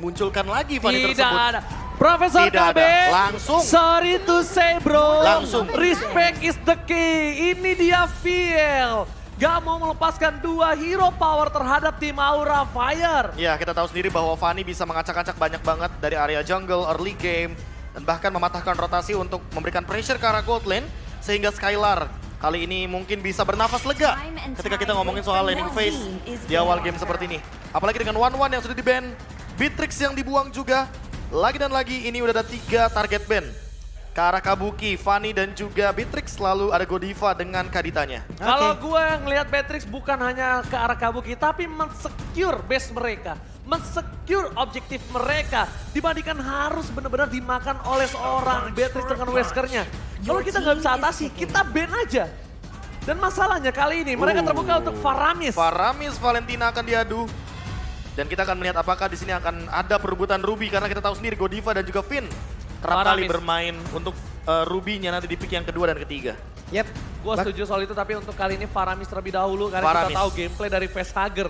dimunculkan lagi Fanny Tidak tersebut. ada. Profesor Tidak KB, ada. Langsung. sorry to say bro, Langsung. respect is the key. Ini dia Viel. Gak mau melepaskan 2 hero power terhadap tim Aura Fire. Ya, kita tahu sendiri bahwa Fanny bisa mengacak-acak banyak banget dari area jungle, early game, dan bahkan mematahkan rotasi untuk memberikan pressure ke arah gold lane, sehingga Skylar kali ini mungkin bisa bernafas lega ketika kita ngomongin soal laning phase di awal game seperti ini. Apalagi dengan 1-1 yang sudah di-ban, Beatrix yang dibuang juga, lagi dan lagi ini udah ada 3 target ban. Ke arah Kabuki, Fanny dan juga Beatrix, lalu ada Godiva dengan Kaditanya. Kalau gue ngelihat Beatrix bukan hanya ke arah Kabuki, tapi men-secure base mereka. Men-secure objektif mereka. Dibandingkan harus benar-benar dimakan oleh seorang Beatrix dengan Weskernya. Kalau kita nggak bisa atasi, kita ban aja. Dan masalahnya kali ini mereka terbuka untuk Faramis. Faramis, Valentina akan diadu. Dan kita akan melihat apakah di sini akan ada perebutan Ruby, karena kita tahu sendiri Godiva dan juga Finn kerap kali Faramis bermain untuk Ruby-nya nanti di pick yang kedua dan ketiga. Yep. Gue setuju soal itu, tapi untuk kali ini Faramis terlebih dahulu. Karena Faramis. kita tahu gameplay dari Facehugger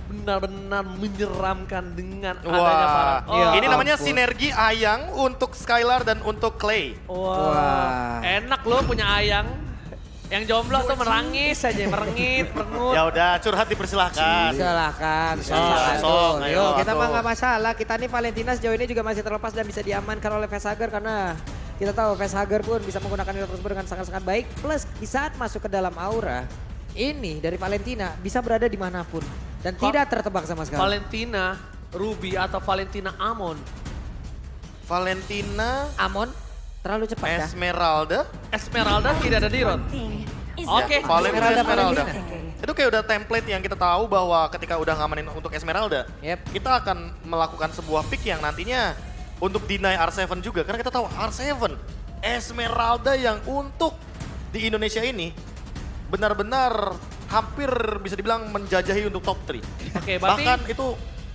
benar-benar menyeramkan dengan adanya Wah, Faramis. iya. ini namanya ampun. sinergi Ayang untuk Skylar dan untuk Clay. Wah, enak loh punya Ayang. Yang jomblo tuh merangis aja, merengit, merengut. Ya udah, curhat dipersilahkan. Silakan. Sok, ayo, Yo, kita atuh. mah nggak masalah. Kita nih Valentina sejauh ini juga masih terlepas dan bisa diamankan oleh Facehugger karena kita tahu Facehugger pun bisa menggunakan hero tersebut dengan sangat-sangat baik. Plus di saat masuk ke dalam aura, ini dari Valentina bisa berada dimanapun dan tidak tertebak sama sekali. Valentina Ruby atau Valentina Amon. Valentina, Amon terlalu cepat ya. Esmeralda. Esmeralda tidak ada di road. Oke. Ya, Valentina, Esmeralda. Esmeralda. Itu kayak udah template yang kita tahu bahwa ketika udah ngamanin untuk Esmeralda, Yep. kita akan melakukan sebuah pick yang nantinya untuk deny R7 juga. Karena kita tahu R7, Esmeralda yang untuk di Indonesia ini benar-benar hampir bisa dibilang menjajahi untuk top 3. Oke, berarti- Bahkan itu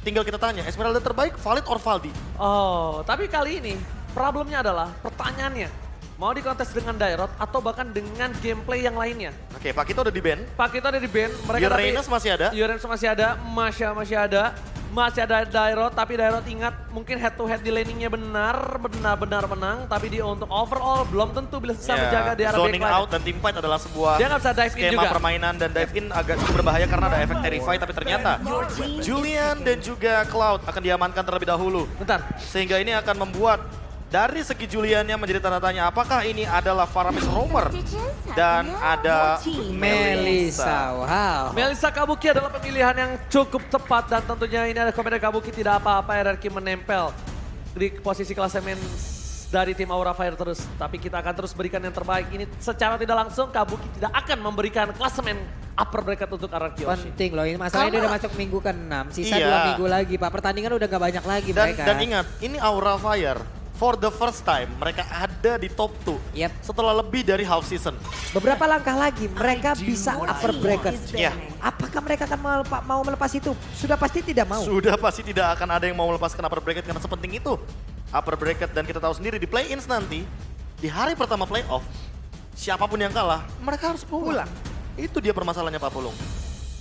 tinggal kita tanya, Esmeralda terbaik Valid or Valdi? Oh, tapi kali ini problemnya adalah pertanyaannya. Mau dikontes dengan Dairot atau bahkan dengan gameplay yang lainnya. Oke, Pak Kito udah di ban. Pak kita ada di band, mereka Uranus masih ada. Uranus masih ada, Masya masih ada. Masih ada Dairot, tapi Dairot ingat mungkin head to head di laningnya benar-benar menang. Tapi dia untuk overall belum tentu bisa Ya, menjaga di arah zoning backline. out dan team fight adalah sebuah Dia nggak bisa dive in skema juga. permainan, dan dive in agak cukup berbahaya karena ada efek Terrify, tapi ternyata Julian dan juga Cloud akan diamankan terlebih dahulu. Bentar, Sehingga ini akan membuat dari segi Juliannya menjadi tanda tanya apakah ini adalah Faramis Roamer dan ada Melissa. Wow. Melissa Kabuki adalah pemilihan yang cukup tepat dan tentunya ini ada komentar Kabuki tidak apa-apa hierarki menempel di posisi klasemen dari tim Aura Fire terus. Tapi kita akan terus berikan yang terbaik. Ini secara tidak langsung Kabuki tidak akan memberikan klasemen upper bracket untuk arah Kyoshi. Penting loh, ini masalahnya dia Karena- udah masuk minggu ke-6, sisa Iya. 2 minggu lagi Pak. Pertandingan udah gak banyak lagi dan, mereka. dan ingat, ini Aura Fire for the first time mereka ada di top 2 Yep. setelah lebih dari half season. Beberapa langkah lagi mereka bisa upper bracket. Iya. Apakah mereka akan mau melepas itu? Sudah pasti tidak mau. Sudah pasti tidak akan ada yang mau melepaskan upper bracket karena sepenting itu upper bracket. Dan kita tahu sendiri di play-ins nanti, di hari pertama playoff, siapapun yang kalah, mereka harus pulang. Itu dia permasalahannya Pak Pulung.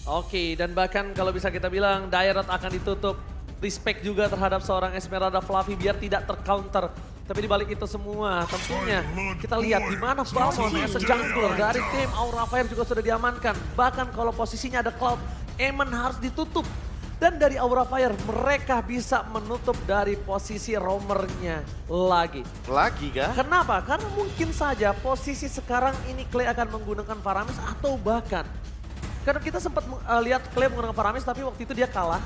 Oke, dan bahkan kalau bisa kita bilang Dairot akan ditutup. Respect juga terhadap seorang Esmeralda Fluffy biar tidak tercounter. Tapi dibalik itu semua tentunya kita lihat di mana Balmond as a jungler dari tim Aura Fire juga sudah diamankan. Bahkan kalau posisinya ada Cloud, Eamon harus ditutup. Dan dari Aura Fire mereka bisa menutup dari posisi roamernya lagi. Lagi kah? Kenapa? Karena mungkin saja posisi sekarang ini Clay akan menggunakan Faramis atau bahkan. Karena kita sempat lihat Clay menggunakan Faramis tapi waktu itu dia kalah.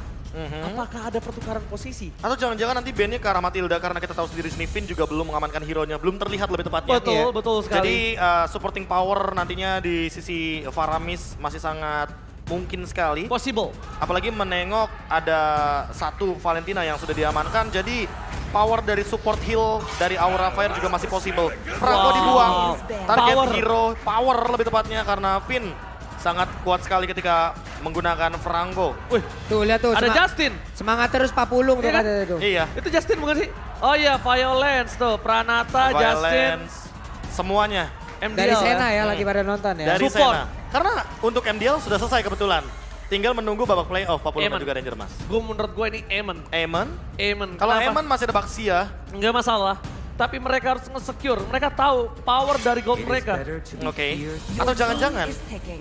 Apakah ada pertukaran posisi? Atau jangan-jangan nanti bandnya ke arah Matilda karena kita tahu sendiri Sniffin juga belum mengamankan hero-nya. Belum terlihat lebih tepatnya. Betul, betul sekali. Jadi supporting power nantinya di sisi Faramis masih sangat mungkin sekali. Possible. Apalagi menengok ada satu Valentina yang sudah diamankan. Jadi power dari support heal dari Aura Fire juga masih possible. Franco Wow. dibuang. Target Power. hero, power lebih tepatnya karena Finn sangat kuat sekali ketika menggunakan Franco. Wih, Tuh lihat tuh. ada Justin. Semangat terus Pak Pulung tuh Iya kan? katanya tuh. Iya. Itu Justin bukan sih? Oh iya, Violence tuh. Pranata, Justin, Violence, semuanya MDL Dari Sena ya Hmm. lagi pada nonton ya. dari Support. Sena. Karena untuk MDL sudah selesai kebetulan. Tinggal menunggu babak playoff Papua dan Eman. juga Ranger Mas. Menurut gue ini Eman. Eman? Kalau Kenapa? Eman masih ada Baxia. Nggak masalah. Tapi mereka harus nge-secure. Mereka tahu power dari gold mereka. Oke. Atau jangan-jangan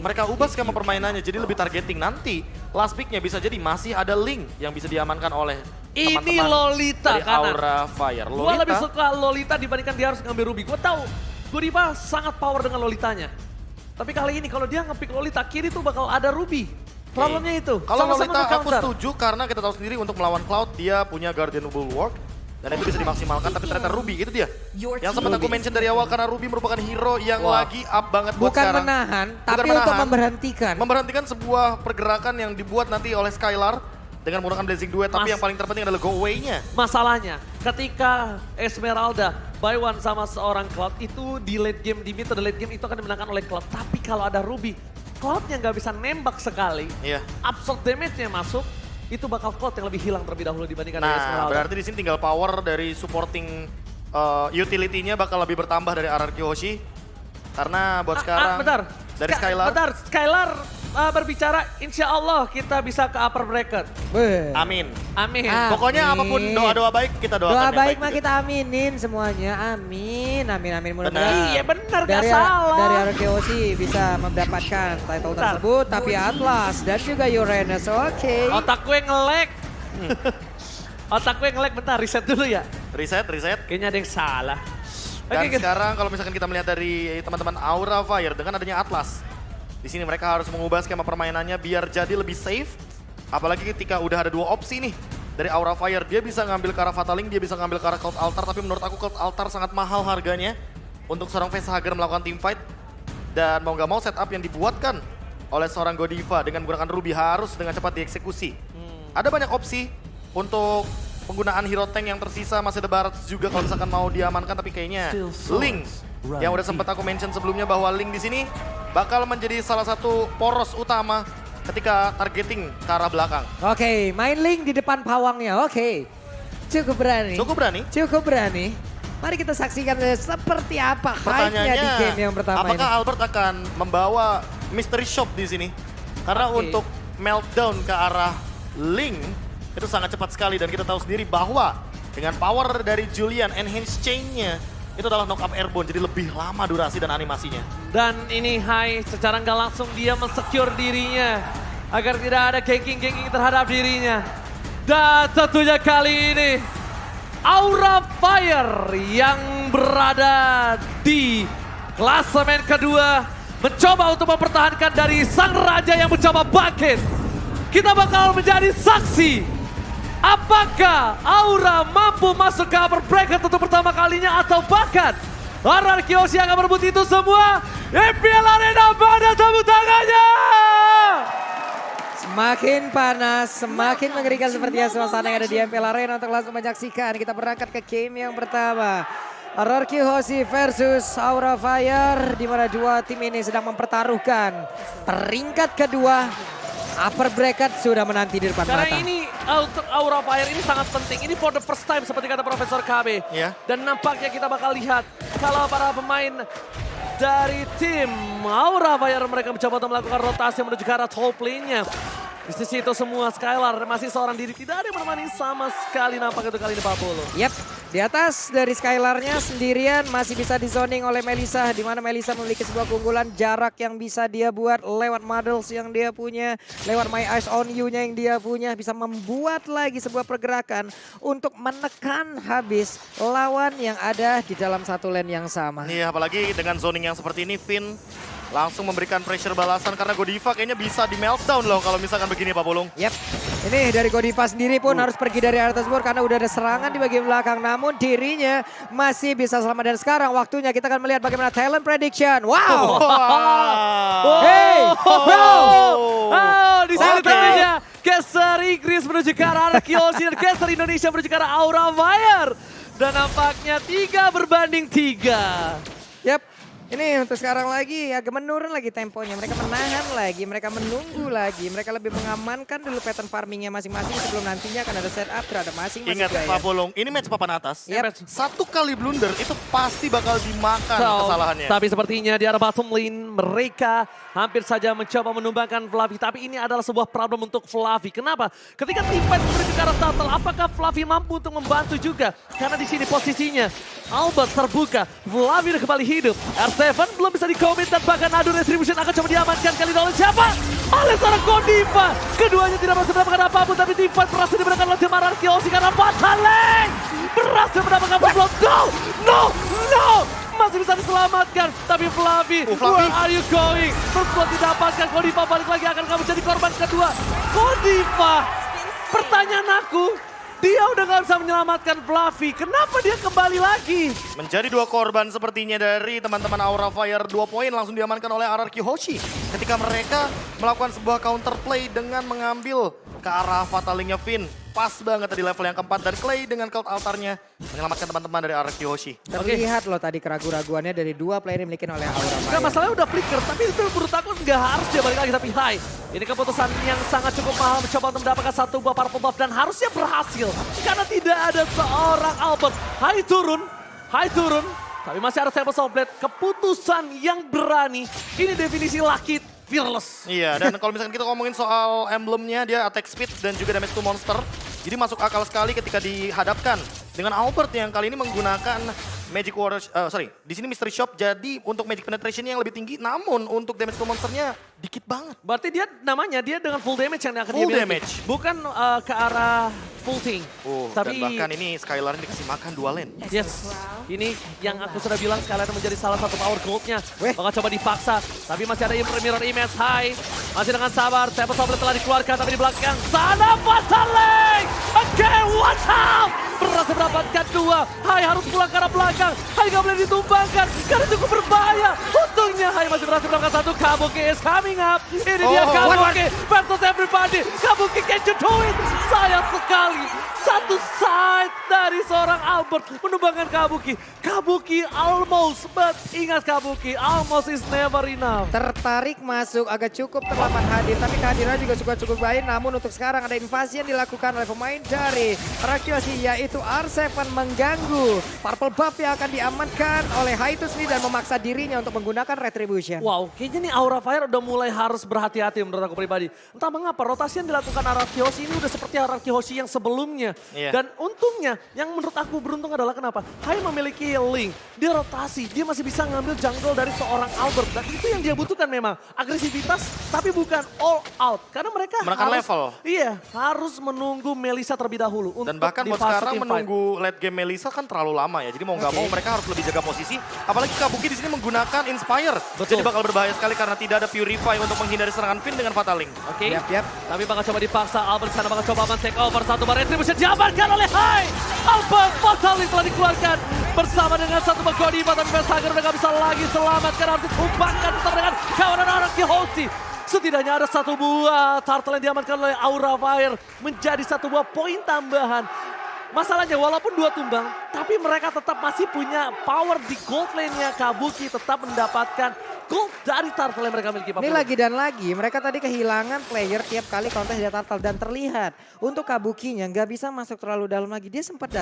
mereka ubah skema permainannya jadi lebih targeting. Nanti last pick-nya bisa jadi masih ada Link yang bisa diamankan oleh Ini teman-teman Lolita dari kanan. Aura Fire. Gue lebih suka Lolita dibandingkan dia harus ngambil Ruby. Gue tahu Godiva sangat power dengan Lolitanya. Tapi kali ini kalau dia nge-pick Lolita, kiri tuh bakal ada Ruby. Problemnya itu. Kalau Sama-sama Lolita aku nge-counter. setuju karena kita tahu sendiri untuk melawan Cloud dia punya Guardian Bulwark. Dan itu bisa dimaksimalkan, tapi ternyata Ruby itu dia. Yang sempat aku mention dari awal karena Ruby merupakan hero yang lagi up banget buat Bukan sekarang. menahan, Bukan tapi menahan. untuk memberhentikan. Memberhentikan sebuah pergerakan yang dibuat nanti oleh Skylar dengan menggunakan Blazing Duet, tapi yang paling terpenting adalah go away-nya. Masalahnya, ketika Esmeralda by one sama seorang Cloud itu di late game, di mid atau late game itu akan dimenangkan oleh Cloud. Tapi kalau ada Ruby, Cloud-nya nggak bisa nembak sekali, Iya. absorb damage-nya masuk, itu bakal Cloud yang lebih hilang terlebih dahulu dibandingkan dengan Nah, Esmeralda. berarti di sini tinggal power dari supporting utility-nya bakal lebih bertambah dari RRQ Hoshi. Karena buat sekarang bentar. dari Skylar. Bentar, Skylar berbicara insya Allah kita bisa ke upper bracket. Beuh. Amin. Amin. Ah. Pokoknya Amin. apapun doa-doa baik kita doakan Doa yang baik mah juga. kita aminin semuanya. Amin, amin, amin. Benar. Mudah-mudahan Iya benar, gak dari salah. dari RKOC bisa mendapatkan title Bentar. tersebut, tapi Atlas dan juga Uranus, oke. Otak gue nge-lag. Otak gue nge-lag, bentar reset dulu ya. Reset. Kayaknya ada yang salah. Dan Oke, sekarang kalau misalkan kita melihat dari teman-teman Aura Fire dengan adanya Atlas. Di sini mereka harus mengubah skema permainannya biar jadi lebih safe. Apalagi ketika udah ada dua opsi nih. Dari Aura Fire, dia bisa ngambil ke arah Fataling, dia bisa ngambil ke arah Cloud Altar. Tapi menurut aku Cloud Altar sangat mahal harganya untuk seorang Facehugger melakukan teamfight. Dan mau nggak mau setup yang dibuatkan oleh seorang Godiva dengan menggunakan Ruby harus dengan cepat dieksekusi. Ada banyak opsi untuk penggunaan hero tank yang tersisa, masih ada Barat juga kalau misalkan mau diamankan, tapi kayaknya Link yang udah sempat aku mention sebelumnya bahwa Link di sini bakal menjadi salah satu poros utama ketika targeting ke arah belakang. Oke, main Link di depan pawangnya, oke. Cukup berani. Cukup berani. Cukup berani. Mari kita saksikan seperti apa hype-nya Pertanyaannya, di game yang pertama apakah ini. Albert akan membawa Mystery Shop di sini? Karena Oke. untuk meltdown ke arah Link itu sangat cepat sekali dan kita tahu sendiri bahwa dengan power dari Julian enhance chain-nya itu adalah knock up airborne, jadi lebih lama durasi dan animasinya. Dan ini Hai secara nggak langsung dia men-secure dirinya agar tidak ada ganking-ganking terhadap dirinya. Dan tentunya kali ini Aura Fire yang berada di klasemen kedua mencoba untuk mempertahankan dari sang raja yang mencoba bangkit. Kita bakal menjadi saksi apakah Aura mampu masuk ke upper bracket untuk pertama kalinya atau bahkan RRQ Hoshi akan merebut itu semua. MPL Arena pada tepuk tangannya. Semakin panas, semakin mengerikan sepertinya suasana yang ada di MPL Arena. Untuk langsung menyaksikan, kita berangkat ke game yang pertama. RRQ Hoshi versus Aura Fire, di mana dua tim ini sedang mempertaruhkan peringkat kedua. Upper bracket sudah menanti di depan Karena mata. ini untuk Aura Fire ini sangat penting. Ini for the first time seperti kata Profesor KB. Iya. Dan nampaknya kita bakal lihat kalau para pemain dari tim Aura Fire mereka mencoba untuk melakukan rotasi menuju ke arah top lane-nya. Di sisi itu semua Skylar masih seorang diri, tidak ada yang menemani sama sekali nampak itu kali ini Pak Polo. Yap, di atas dari Skylarnya sendirian masih bisa di zoning oleh Melissa, di mana Melissa memiliki sebuah keunggulan jarak yang bisa dia buat lewat models yang dia punya, lewat My Eyes on You-nya yang dia punya, bisa membuat lagi sebuah pergerakan untuk menekan habis lawan yang ada di dalam satu lane yang sama. Iya, apalagi dengan zoning yang seperti ini, Finn langsung memberikan pressure balasan karena Godiva kayaknya bisa di meltdown loh kalau misalkan begini Pak Pulung. Yap, ini dari Godiva sendiri pun harus pergi dari area tersebut karena udah ada serangan di bagian belakang. Namun dirinya masih bisa selamat dan sekarang waktunya kita akan melihat bagaimana talent prediction. Wow! Wow. Hey, bro! Oh, di sini Oke. tentunya Caster Inggris menuju ke arah RRQ Hoshi dan Caster Indonesia menuju ke arah Aura Fire. Dan nampaknya 3 berbanding 3. Yap, Ini untuk sekarang lagi agak menurun lagi temponya. Mereka menahan lagi, mereka menunggu lagi. Mereka lebih mengamankan dulu pattern farmingnya masing-masing sebelum nantinya akan ada setup terhadap masing-masing. Ingat gaya. Pak Bolong, ini match papan atas. Yep. Satu kali blunder itu pasti bakal dimakan kesalahannya. Tapi sepertinya di arah bottom lane mereka hampir saja mencoba menumbangkan Fluffy. Tapi ini adalah sebuah problem untuk Fluffy. Kenapa? Ketika tim fight menuju ke arah turtle, apakah Fluffy mampu untuk membantu juga? Karena di sini posisinya Albert terbuka, Fluffy udah kembali hidup. R7 belum bisa di-commit dan bahkan adu retribution akan coba diamankan kali ini oleh siapa? Oleh seorang Godiva. Keduanya tidak berhasil mendapatkan apapun, tapi tim fight berhasil diberikan oleh tim Arkeosi karena Bataleng berhasil mendapatkan block. No! Masih bisa diselamatkan, tapi Fluffy, Fluffy. where are you going? Terus didapatkan, Godiva balik lagi akan kamu jadi korban kedua. Godiva, pertanyaan aku, dia udah gak bisa menyelamatkan Fluffy, kenapa dia kembali lagi? Menjadi 2 korban sepertinya dari teman-teman Aura Fire. 2 poin langsung diamankan oleh RRQ Hoshi. Ketika mereka melakukan sebuah counterplay dengan mengambil ke arah fatalingnya Finn. Pas banget di level yang keempat dan Clay dengan cloud altarnya menyelamatkan teman-teman dari RRQ Hoshi. Terlihat loh tadi keraguan-raguannya dari 2 player yang dimiliki oleh Aura Enggak, Fire. masalahnya udah flicker, tapi itu menurut aku nggak harus dia balik lagi. Tapi ini keputusan yang sangat cukup mahal mencoba untuk mendapatkan 1 buah purple buff dan harusnya berhasil. Karena tidak ada seorang Albert. Hai turun. Tapi masih ada Tempest of Blade. Keputusan yang berani. Ini definisi Lucky Fearless. Iya, dan kalau misalkan kita ngomongin soal emblemnya, dia attack speed dan juga damage to monster. Jadi masuk akal sekali ketika dihadapkan dengan Albert yang kali ini menggunakan Magic Warrior, di sini Mystery Shop. Jadi untuk Magic Penetration yang lebih tinggi, namun untuk damage to monsternya dikit banget. Berarti dia dengan full damage yang akan Full dia miliki. damage. Bukan ke arah full thing. Dan bahkan ini Skylar dikasih makan 2 lane. Yes, ini yang aku sudah bilang Skylar menjadi salah satu power gold-nya. Weh. Bakal coba dipaksa, tapi masih ada mirror image. Masih dengan sabar, Tempest of Blade telah dikeluarkan, tapi di belakang sana Bataleng. Again, watch out! Berhasil mendapatkan 2. Harus pulang ke arah belakang. Gak boleh ditumbangkan karena cukup berbahaya. Untungnya masih berhasil mendapatkan 1. Kabuki is coming up. Ini dia Kabuki versus everybody. Kabuki, can you do it? Sayang sekali. Satu side dari seorang Albert menumbangkan Kabuki. Kabuki almost, but ingat Kabuki, almost is never enough. Tertarik masuk, agak cukup terlambat hadir. Tapi kehadirannya juga cukup baik. Namun untuk sekarang ada invasi yang dilakukan oleh pemain dari Rakyoshi, yaitu R7 mengganggu. Purple buff yang akan diamankan oleh Haitus nih dan memaksa dirinya untuk menggunakan Retribution. Wow, kayaknya nih Aura Fire udah mulai harus berhati-hati menurut aku pribadi. Entah mengapa rotasi yang dilakukan Araki Hoshi ini udah seperti Araki Hoshi yang sebelumnya. Iya. Dan untungnya yang menurut aku beruntung adalah kenapa? Hai memiliki link, dia rotasi, dia masih bisa ngambil jungle dari seorang Albert. Dan itu yang dia butuhkan memang, agresivitas tapi bukan all out. Karena mereka Menekan harus, level. Iya, harus menunggu Melissa terlebih dahulu. Dan untuk bahkan di buat fase sekarang team fight. menunggu late game Melissa kan terlalu lama ya. Jadi mau nggak mau mereka harus lebih jaga posisi. Apalagi Kabuki di sini menggunakan Inspire. Betul. Jadi bakal berbahaya sekali karena tidak ada Purify untuk menghindari serangan Finn dengan Fataling. Oke, Yap. tapi bakal coba dipaksa. Albert sana bakal coba men-take over. 1 bar retribution diamankan oleh Hai. Albert Fatality telah dikeluarkan bersama dengan 1 bar Godiva. Tapi Vesager udah gak bisa lagi selamat karena harus ditumbangkan bersama dengan kawanan orang di Hoshi. Setidaknya ada 1 buah turtle yang diamankan oleh Aura Fire. Menjadi 1 buah poin tambahan. Masalahnya walaupun 2 tumbang, tapi mereka tetap masih punya power di gold lane-nya. Kabuki tetap mendapatkan gold dari turtle yang mereka miliki. Ini lagi dan lagi, mereka tadi kehilangan player tiap kali kontes dia turtle. Dan terlihat untuk Kabukinya nggak bisa masuk terlalu dalam lagi. Dia sempat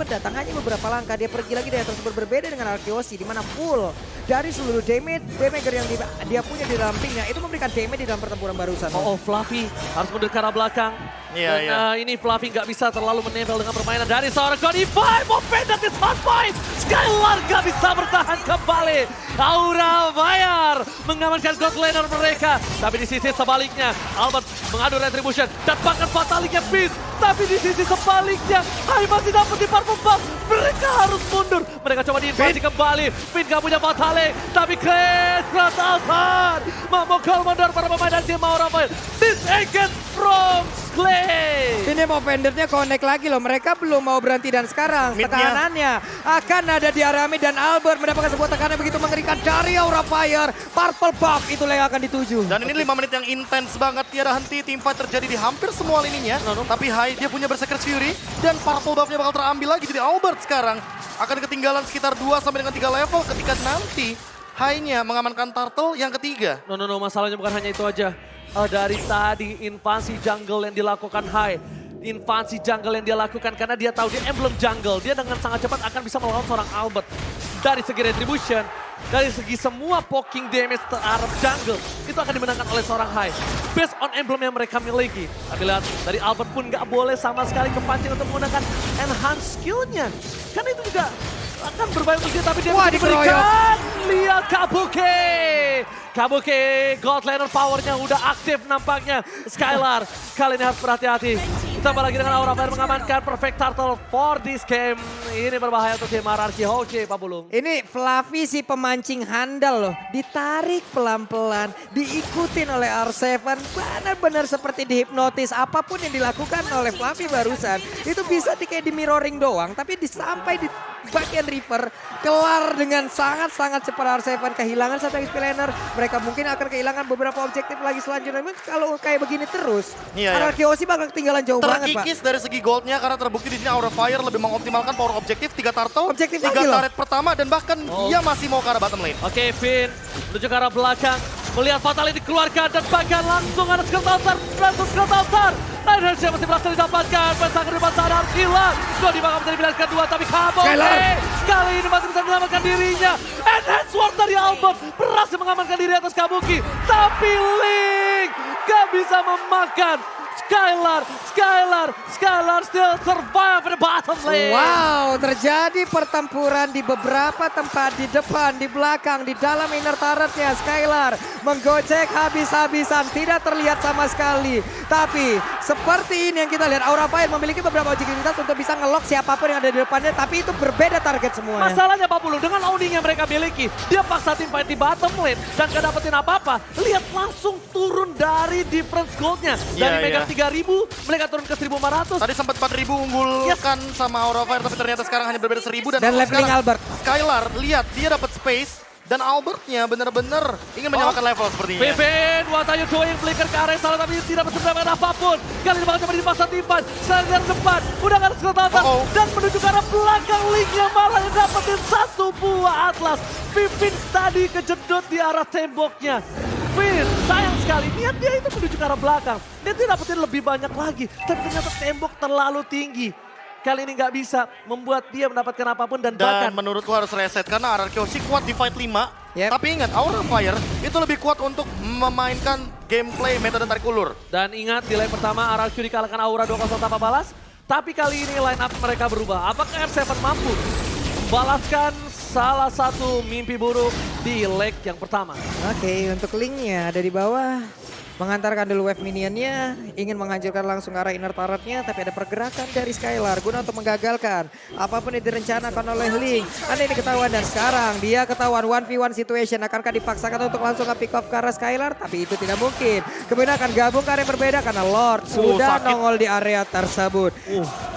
datang hanya beberapa langkah. Dia pergi lagi dari tersebut berbeda dengan Arkeoshi. Di mana full dari seluruh damager yang dia punya di dalam pinknya itu memberikan damage di dalam pertempuran barusan. Oh, Fluffy harus mundur ke arah belakang. Iya. Ini Fluffy nggak bisa terlalu menempel dengan permainan dari seorang Godiva. Movement is hot point. Skylar nggak bisa bertahan kembali. Aura Fire mengamankan gold laner mereka. Tapi di sisi sebaliknya, Albert mengadu retribution dan bahkan fatality Beast. Tapi di sisi sebaliknya, Hai masih dapat di purple buff. Mereka harus mundur. Mereka coba diinvasi kembali. Finn gak punya fatality. Tapi Chris Krasalsan memukul mundur para pemain dari tim Aura Fire. Disengage from Clay. Ini mau pendernya connect lagi loh. Mereka belum mau berhenti dan sekarang Mid-nya. tekanannya akan ada di Arami dan Albert mendapatkan sebuah tekanan begitu mengerikan dari Aura Fire. Purple buff itulah yang akan dituju. Dan ini 5 menit yang intens banget, tiada henti. Teamfight terjadi di hampir semua lininya. Tapi Hai dia punya Berserker Fury dan Purple buff-nya bakal terambil lagi. Jadi Albert sekarang akan ketinggalan sekitar 2 sampai dengan 3 level ketika nanti Hai-nya mengamankan Turtle yang ketiga. No, masalahnya bukan hanya itu aja. Dari tadi invasi jungle yang dilakukan Hai. Invasi jungle yang dia lakukan karena dia tahu dia emblem jungle. Dia dengan sangat cepat akan bisa melawan seorang Albert. Dari segi retribution, dari segi semua poking damage terhadap jungle, itu akan dimenangkan oleh seorang Hai. Based on emblem yang mereka miliki. Tapi lihat, dari Albert pun gak boleh sama sekali kepancing untuk menggunakan enhance skill-nya. Karena itu juga akan berbahaya untuk dia, tapi dia bisa diberikan. Lihat Kabuki, God Laner powernya udah aktif nampaknya. Skylar kali ini harus berhati-hati. Ditambah lagi dengan Aura Fire mengamankan perfect turtle for this game. Ini berbahaya untuk tim RRQ Hoce, Pak Bulung. Ini Fluffy si pemancing handal loh. Ditarik pelan-pelan, diikutin oleh R7. Benar-benar seperti dihipnotis. Apapun yang dilakukan oleh Fluffy barusan, itu bisa kayak di mirroring doang. Tapi sampai di bagian Reaper, kelar dengan sangat-sangat cepat R7. Kehilangan satu XP laner. Mereka mungkin akan kehilangan beberapa objektif lagi selanjutnya. Memang kalau kayak begini terus, RRQ Hoce bakal ketinggalan jauh banget, Pak. Terkikis dari segi goldnya karena terbukti di sini Aura Fire lebih mengoptimalkan power objektif 3 turtle, 3 turret pertama dan bahkan dia masih mau ke arah bottom lane. Oke, Finn menuju ke arah belakang, melihat fatality dikeluarkan dan bahkan langsung ada skill tower, dan Hershey masih berhasil didapatkan. Pesakar di depan sadar hilang. Dua dibakar menjadi pilihan kedua, tapi Kabuki kali ini masih bisa menyelamatkan dirinya. Enhance Sword dari Albert berhasil mengamankan diri atas Kabuki, tapi Link gak bisa memakan. Skylar still survive in the bottom lane. Wow, terjadi pertempuran di beberapa tempat, di depan, di belakang, di dalam inner turretnya. Skylar menggocek habis-habisan, tidak terlihat sama sekali. Tapi seperti ini yang kita lihat, Aura Fire memiliki beberapa objektivitas untuk bisa nge-lock siapapun yang ada di depannya, tapi itu berbeda target semuanya. Masalahnya Pak Bulu, dengan owning yang mereka miliki, dia paksa tim fight di bottom lane dan gak dapetin apa-apa. Lihat langsung turun dari difference goldnya. Dari Mega 3000, mereka turun ke 1500. Tadi sempat 4000 unggulkan sama Aura Fire, tapi ternyata sekarang hanya berbeda 1000 dan leveling Albert. Skylar, lihat dia dapat space dan Albertnya benar-benar ingin menyamakan level sepertinya. Vivin, what are you doing? Flicker ke area salah tapi tidak bisa mendapatkan apapun. Kali ini bakal coba dipaksa timpan. Sekarang yang depan, udah gak ada skill tower. Dan menuju ke arah belakang Linknya malah yang dapetin satu buah Atlas. Vivin tadi kejedot di arah temboknya. Finn, sayang sekali, niat dia itu menuju ke arah belakang. Dia dapetin lebih banyak lagi, tapi ternyata tembok terlalu tinggi. Kali ini nggak bisa membuat dia mendapatkan apapun dan bahkan menurutku harus reset karena RRQ Hoce kuat di fight 5. Tapi ingat, Aura Fire itu lebih kuat untuk memainkan gameplay metode tarik ulur. Dan ingat di line pertama RRQ dikalahkan Aura 2-0 tanpa balas. Tapi kali ini line up mereka berubah. Apakah R7 mampu membalaskan salah satu mimpi buruk di leg yang pertama? Oke, untuk Linknya ada di bawah. Mengantarkan dulu wave minionnya, ingin menghancurkan langsung arah inner turretnya, tapi ada pergerakan dari Skylar guna untuk menggagalkan apapun yang direncanakan oleh Link. Karena ini ketahuan dan sekarang dia ketahuan 1v1 situation. Akankah dipaksakan untuk langsung ke pick off ke arah Skylar? Tapi itu tidak mungkin. Kemudian akan gabung ke area yang berbeda karena Lord sudah nongol di area tersebut.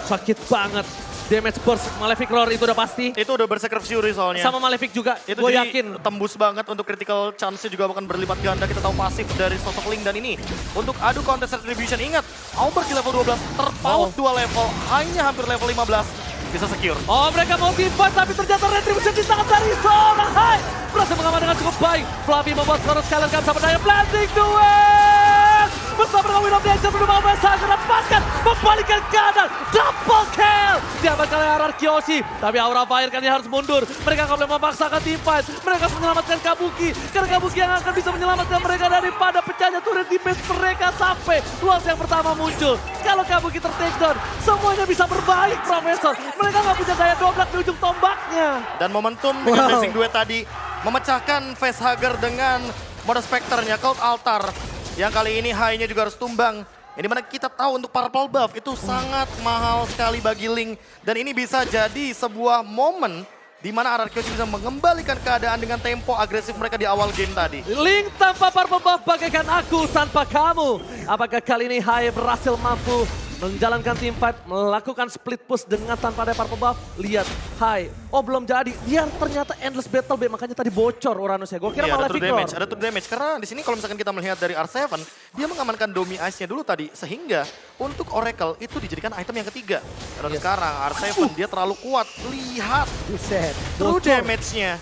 Sakit banget. Damage burst Malefic Roar itu udah pasti. Itu udah Berserker Fury soalnya. Sama Malefic juga, itu gue yakin. Tembus banget untuk critical chance-nya juga akan berlipat ganda. Kita tahu pasif dari sosok Link dan ini. Untuk adu contest retribution, ingat Albert di level 12, terpaut 2 level, hanya hampir level 15. Bisa secure. Oh, mereka mau tiba tapi ternyata retribution di tangan dari seorang Hai. Berhasil mengaman dengan cukup baik. Fluffy membuat skor sekalian kan sama daya planting duel. Bersama dengan Win of Nature menuju Pesakar dapatkan membalikkan keadaan. Double kill. Diamankan oleh RRQ Hoce. Tapi Aura Fire kan dia harus mundur. Mereka akan memaksakan team fight. Mereka harus menyelamatkan Kabuki. Karena Kabuki yang akan bisa menyelamatkan mereka daripada pecahnya turret defense mereka sampai luas yang pertama muncul. Kalau Kabuki ter-takedown, semuanya bisa berbalik, Profesor. Mereka nggak punya daya dobrak di ujung tombaknya. Dan momentum dengan Blazing Duet tadi memecahkan Facehugger dengan mode Spectre-nya, Cloud Altar. Yang kali ini high-nya juga harus tumbang. Yang dimana kita tahu untuk purple buff itu sangat mahal sekali bagi Link. Dan ini bisa jadi sebuah momen di mana RRQ bisa mengembalikan keadaan dengan tempo agresif mereka di awal game tadi. Link tanpa purple buff bagaikan aku tanpa kamu. Apakah kali ini High berhasil mampu menjalankan team fight, melakukan split push dengan tanpa ada purple buff? Lihat, High. Oh belum jadi, dia ternyata endless battle B, makanya tadi bocor Uranusnya. Gue kira malah Victor. Ada true damage, karena di sini kalau misalkan kita melihat dari R7, dia mengamankan Domi Ice-nya dulu tadi. Sehingga untuk Oracle itu dijadikan item yang ketiga. Dan sekarang R7 dia terlalu kuat, lihat true damage-nya.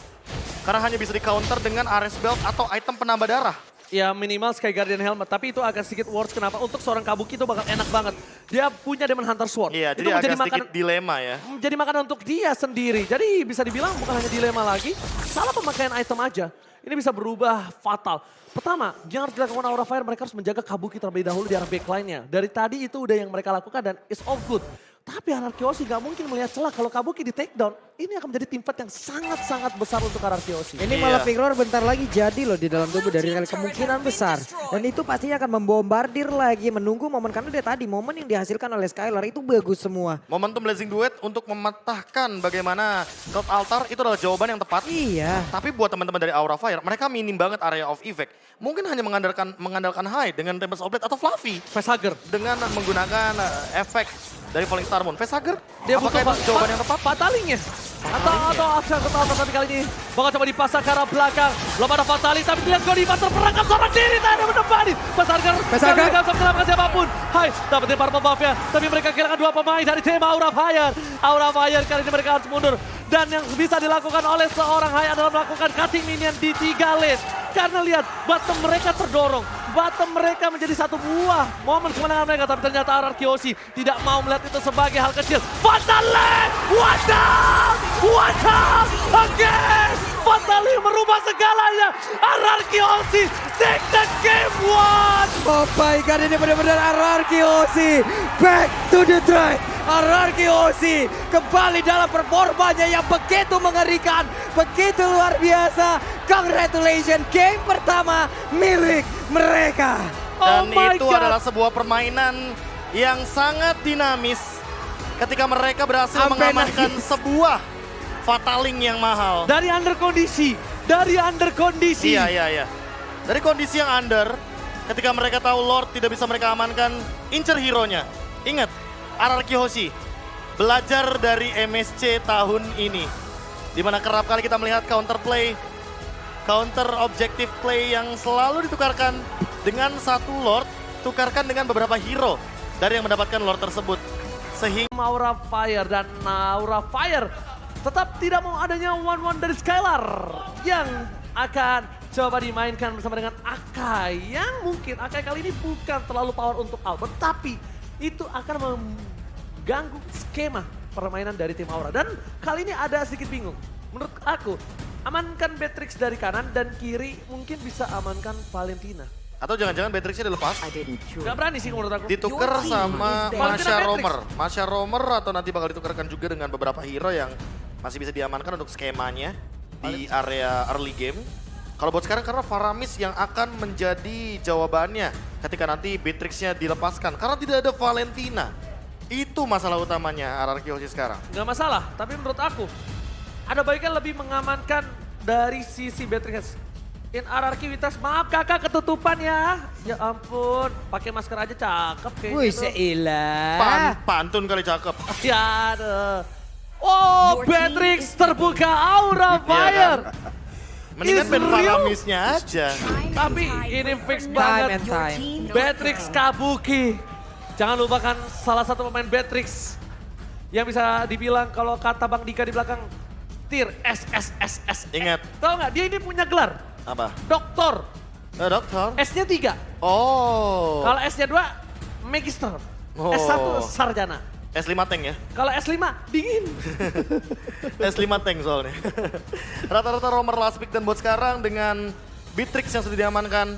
Karena hanya bisa di-counter dengan Ares Belt atau item penambah darah. Ya minimal Sky Guardian Helmet, tapi itu agak sedikit worse. Kenapa? Untuk seorang Kabuki itu bakal enak banget. Dia punya Demon Hunter Sword. Iya, itu jadi agak sedikit dilema ya. Jadi makanan untuk dia sendiri. Jadi bisa dibilang bukan hanya dilema lagi, salah pemakaian item aja. Ini bisa berubah fatal. Pertama, yang harus dilakukan Aura Fire, mereka harus menjaga Kabuki terlebih dahulu di arah backline-nya. Dari tadi itu udah yang mereka lakukan dan it's all good. Tapi Ararkiosi gak mungkin melihat celah kalau Kabuki di take down. Ini akan menjadi tim fight yang sangat-sangat besar untuk Ararkiosi. Ini malah Pink Roar bentar lagi jadi loh di dalam tubuh dari kemungkinan besar. Dan itu pastinya akan membombardir lagi, menunggu momen. Karena dia tadi momen yang dihasilkan oleh Skylar itu bagus semua. Momentum Blazing Duet untuk mematahkan bagaimana God Altar itu adalah jawaban yang tepat. Iya. Tapi buat teman-teman dari Aura Fire, mereka minim banget area of effect. Mungkin hanya mengandalkan High dengan Tempest of Blade atau Fluffy. Facehugger. Dengan menggunakan efek dari Falling Star Moon. Facehugger? Dia Apakah butuh itu jawaban yang tepat? Fatalingnya. Atau action ketalatan tapi kali ini bakal coba dipasang ke arah belakang. Belum ada Fataling tapi dia Godiva terperangkap seorang diri. Tak ada menembani. Facehugger. Gak bisa menyelamatkan siapapun. Hai, dapetin purple buff-nya. Tapi mereka kehilangan 2 pemain dari tim Aura Fire. Aura Fire kali ini mereka harus mundur. Dan yang bisa dilakukan oleh seorang Hai adalah melakukan cutting minion di 3 lane. Karena lihat, bottom mereka terdorong. Bottom mereka menjadi satu buah momen kemenangan mereka. Tapi ternyata Ararkiosi tidak mau melihat itu sebagai hal kecil. Fatalik! What up? What up? Again! Fatalik merubah segalanya. Ararkiosi take the game one! Oh my God, ini benar-benar Ararkiosi. Back to the track. Ararkiosi kembali dalam performanya yang begitu mengerikan. Begitu luar biasa. Congratulations, game pertama milik mereka. Dan my itu God. adalah sebuah permainan yang sangat dinamis. Ketika mereka berhasil Sampai mengamankan sebuah Fataling yang mahal. Dari under kondisi. Iya. Dari kondisi yang under, ketika mereka tahu Lord tidak bisa mereka amankan, incer hero-nya. Ingat, Ararkiosi belajar dari MSC tahun ini. Dimana kerap kali kita melihat counter play, counter objective play yang selalu ditukarkan dengan satu Lord, tukarkan dengan beberapa hero dari yang mendapatkan Lord tersebut. Sehingga Aura Fire dan Aura Fire tetap tidak mau adanya one-one dari Skylar yang akan coba dimainkan bersama dengan Akai yang mungkin Akai kali ini bukan terlalu power untuk Albert tapi itu akan mengganggu skema permainan dari tim Aura dan kali ini ada sedikit bingung menurut aku amankan Beatrix dari kanan dan kiri mungkin bisa amankan Valentina. atau jangan-jangan Beatrixnya dilepas, Gak berani sih menurut aku. ditukar sama Valentina Masha Beatrix. Romer. Masha Romer atau nanti bakal ditukarkan juga dengan beberapa hero yang masih bisa diamankan untuk skemanya di area early game. Kalau buat sekarang karena Faramis yang akan menjadi jawabannya ketika nanti Beatrixnya dilepaskan. Karena tidak ada Valentina. Itu masalah utamanya Ararkiosi sekarang. Gak masalah, tapi menurut aku ada baiknya lebih mengamankan dari sisi Beatrix. In RRQ Witas, maaf kakak ketutupan ya. Ya ampun, pakai masker aja cakep kayaknya. Wih, tuh. seilah. Pantun kali cakep. Ya aduh. Oh, Beatrix terbuka Aura Fire. Mendingan Is band real? Faramisnya aja. Tapi ini fix Time banget. and time. Beatrix Kabuki. Jangan lupakan salah satu pemain Beatrix yang bisa dibilang kalau kata Bang Dika di belakang tier SSSS. Ingat. Tahu nggak? Dia ini punya gelar Apa? doktor. Dokter? S-nya 3. Oh. Kalau S-nya 2 Magister. Oh. S1 Sarjana. S5 tank ya? Kalau S5 dingin. S5 tank soalnya. Rata-rata Romer last pick dan buat sekarang dengan Beatrix yang sudah diamankan.